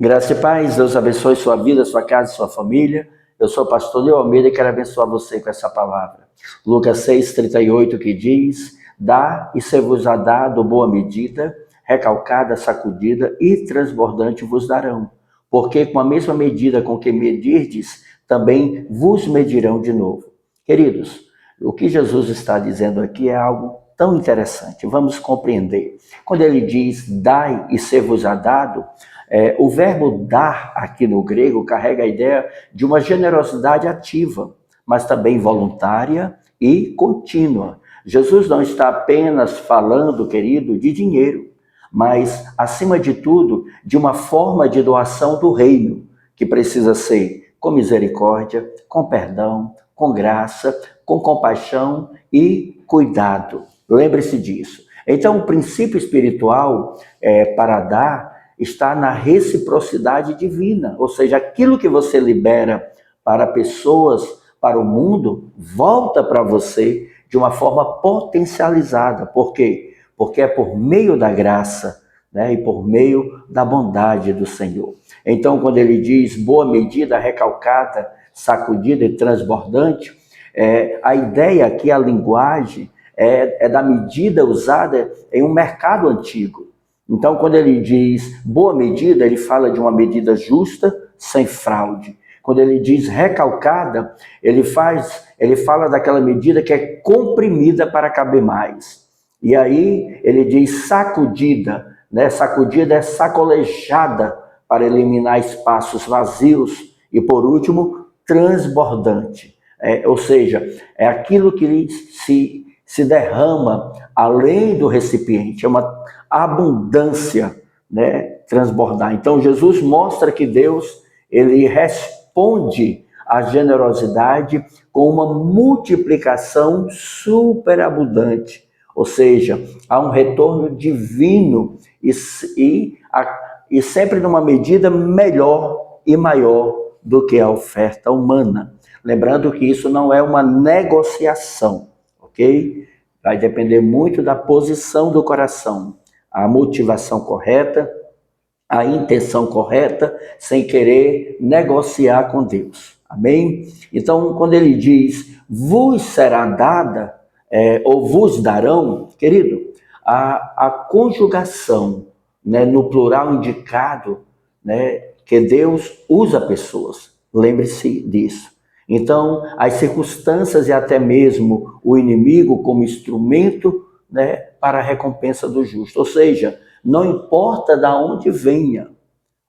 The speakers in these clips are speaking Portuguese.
Graça e paz, Deus abençoe sua vida, sua casa e sua família. Eu sou o pastor Leo Almeida e quero abençoar você com essa palavra. Lucas 6,38 que diz: dá e ser-vos-á dado boa medida, recalcada, sacudida e transbordante vos darão. Porque com a mesma medida com que medirdes, também vos medirão de novo. Queridos, o que Jesus está dizendo aqui é algo tão interessante. Vamos compreender. Quando ele diz dai e ser-vos-á dado, o verbo dar aqui no grego carrega a ideia de uma generosidade ativa, mas também voluntária e contínua. Jesus não está apenas falando, querido, de dinheiro, mas, acima de tudo, de uma forma de doação do reino, que precisa ser com misericórdia, com perdão, com graça, com compaixão e cuidado. Lembre-se disso. Então, o princípio espiritual para dar está na reciprocidade divina, ou seja, aquilo que você libera para pessoas, para o mundo, volta para você de uma forma potencializada. Por quê? Porque é por meio da graça, né, e por meio da bondade do Senhor. Então, quando ele diz boa medida, recalcada, sacudida e transbordante, a ideia aqui, a linguagem, é da medida usada em um mercado antigo. Então, quando ele diz boa medida, ele fala de uma medida justa, sem fraude. Quando ele diz recalcada, ele fala daquela medida que é comprimida para caber mais. E aí ele diz sacudida, né? Sacudida é sacolejada para eliminar espaços vazios. E por último, transbordante. Ou seja, é aquilo que se derrama além do recipiente, é uma abundância, né, transbordar. Então Jesus mostra que Deus, ele responde à generosidade com uma multiplicação superabundante, ou seja, há um retorno divino e sempre numa medida melhor e maior do que a oferta humana. Lembrando que isso não é uma negociação, ok? Vai depender muito da posição do coração, a motivação correta, a intenção correta, sem querer negociar com Deus. Amém? Então, quando ele diz, vos será dada, ou vos darão, querido, a conjugação, né, no plural indicado, né, que Deus usa pessoas. Lembre-se disso. Então, as circunstâncias e até mesmo o inimigo como instrumento, né, para a recompensa do justo. Ou seja, não importa de onde venha,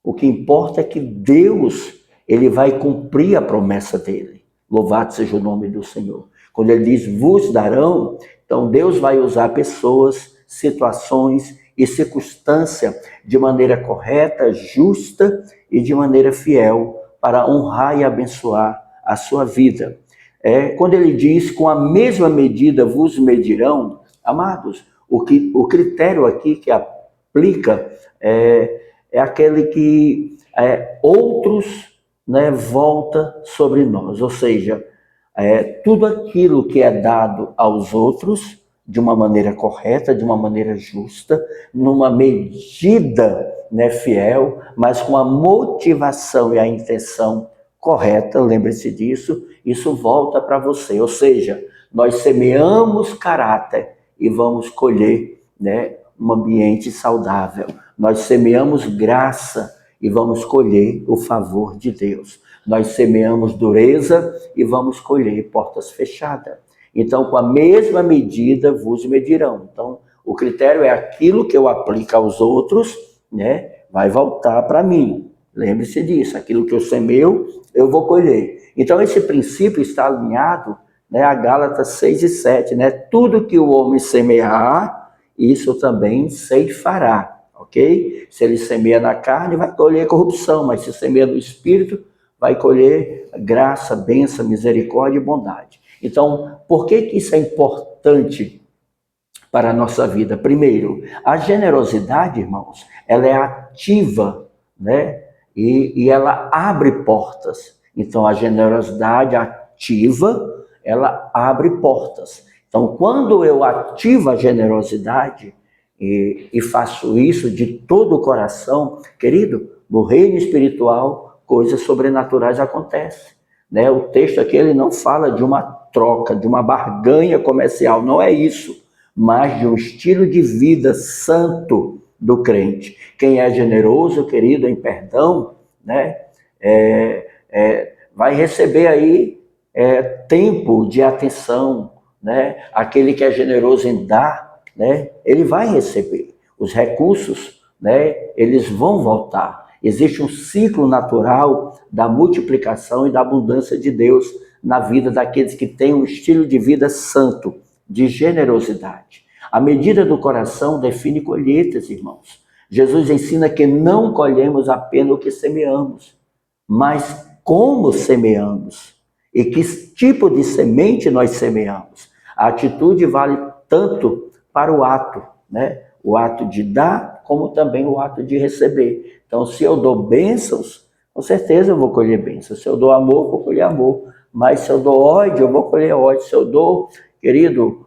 o que importa é que Deus, ele vai cumprir a promessa dele. Louvado seja o nome do Senhor. Quando ele diz vos darão, então Deus vai usar pessoas, situações e circunstâncias de maneira correta, justa e de maneira fiel para honrar e abençoar a sua vida. Quando ele diz com a mesma medida vos medirão, amados, o critério aqui que aplica é aquele que outros, né, volta sobre nós, ou seja, tudo aquilo que é dado aos outros de uma maneira correta, de uma maneira justa, numa medida, né, fiel, mas com a motivação e a intenção correta, lembre-se disso, isso volta para você, ou seja, nós semeamos caráter e vamos colher, né, um ambiente saudável. Nós semeamos graça e vamos colher o favor de Deus. Nós semeamos dureza e vamos colher portas fechadas. Então, com a mesma medida vos medirão. Então, o critério é aquilo que eu aplico aos outros, né, vai voltar para mim. Lembre-se disso, aquilo que eu semeio, eu vou colher. Então, esse princípio está alinhado, né, a Gálatas 6:7, né? Tudo que o homem semear, isso também ceifará, ok? Se ele semeia na carne, vai colher corrupção, mas se semeia no Espírito, vai colher graça, bênção, misericórdia e bondade. Então, por que isso é importante para a nossa vida? Primeiro, a generosidade, irmãos, ela é ativa, né? E ela abre portas. Então, a generosidade ativa, ela abre portas. Então, quando eu ativo a generosidade e faço isso de todo o coração, querido, no reino espiritual, coisas sobrenaturais acontecem. Né? O texto aqui ele não fala de uma troca, de uma barganha comercial, não é isso, mas de um estilo de vida santo do crente. Quem é generoso, querido, em perdão, né? Vai receber aí tempo de atenção, né? Aquele que é generoso em dar, né? Ele vai receber. Os recursos, né? Eles vão voltar. Existe um ciclo natural da multiplicação e da abundância de Deus na vida daqueles que têm um estilo de vida santo, de generosidade. A medida do coração define colheitas, irmãos. Jesus ensina que não colhemos apenas o que semeamos, mas como semeamos e que tipo de semente nós semeamos. A atitude vale tanto para o ato, né? O ato de dar, como também o ato de receber. Então, se eu dou bênçãos, com certeza eu vou colher bênçãos. Se eu dou amor, vou colher amor. Mas se eu dou ódio, eu vou colher ódio. Se eu dou, querido,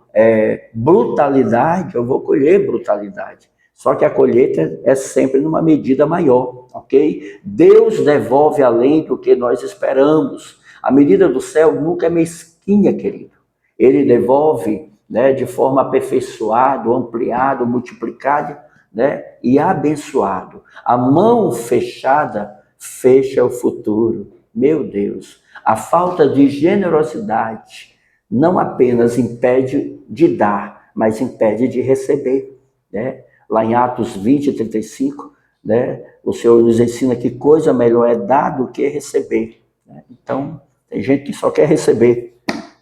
brutalidade, eu vou colher brutalidade. Só que a colheita é sempre numa medida maior, ok? Deus devolve além do que nós esperamos. A medida do céu nunca é mesquinha, querido. Ele devolve, né, de forma aperfeiçoada, ampliada, multiplicada, né, e abençoado. A mão fechada fecha o futuro. Meu Deus, a falta de generosidade não apenas impede de dar, mas impede de receber, né? Lá em Atos 20, 35, né, o Senhor nos ensina que coisa melhor é dar do que receber. Né? Então, tem gente que só quer receber.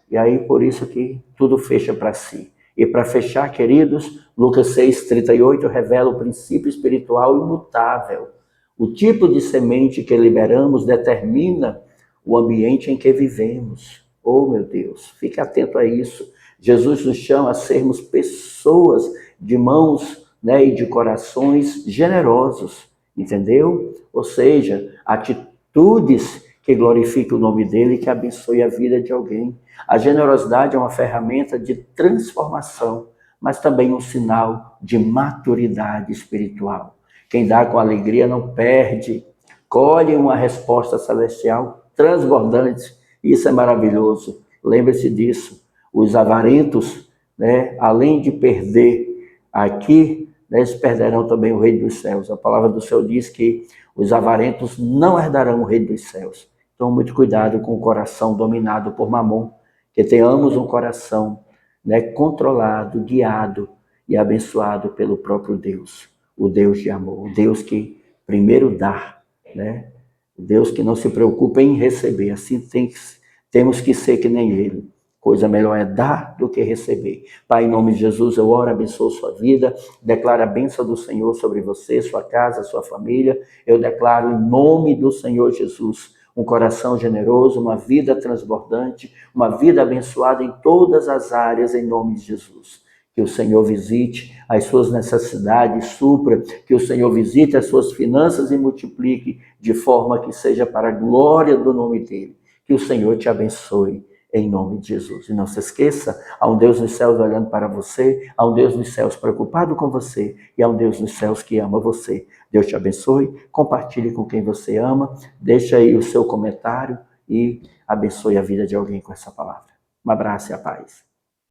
E aí, por isso que tudo fecha para si. E para fechar, queridos, Lucas 6, 38 revela o princípio espiritual imutável. O tipo de semente que liberamos determina o ambiente em que vivemos. Oh, meu Deus, fique atento a isso. Jesus nos chama a sermos pessoas de mãos, né, e de corações generosos, entendeu? Ou seja, atitudes que glorifiquem o nome dele e que abençoe a vida de alguém. A generosidade é uma ferramenta de transformação, mas também um sinal de maturidade espiritual. Quem dá com alegria não perde, colhe uma resposta celestial transbordante. Isso é maravilhoso. Lembre-se disso. Os avarentos, né, além de perder aqui, né, eles perderão também o reino dos céus. A palavra do Senhor diz que os avarentos não herdarão o reino dos céus. Então, muito cuidado com o coração dominado por Mamon, que tenhamos um coração, né, controlado, guiado e abençoado pelo próprio Deus, o Deus de amor, o Deus que primeiro dá, né? O Deus que não se preocupa em receber. Assim temos que ser que nem Ele. Coisa melhor é dar do que receber. Pai, em nome de Jesus, eu oro, abençoo sua vida, declaro a bênção do Senhor sobre você, sua casa, sua família. Eu declaro em nome do Senhor Jesus um coração generoso, uma vida transbordante, uma vida abençoada em todas as áreas, em nome de Jesus. Que o Senhor visite as suas necessidades, supra, que o Senhor visite as suas finanças e multiplique de forma que seja para a glória do nome dEle. Que o Senhor te abençoe em nome de Jesus. E não se esqueça, há um Deus nos céus olhando para você, há um Deus nos céus preocupado com você e há um Deus nos céus que ama você. Deus te abençoe, compartilhe com quem você ama, deixa aí o seu comentário e abençoe a vida de alguém com essa palavra. Um abraço e a paz.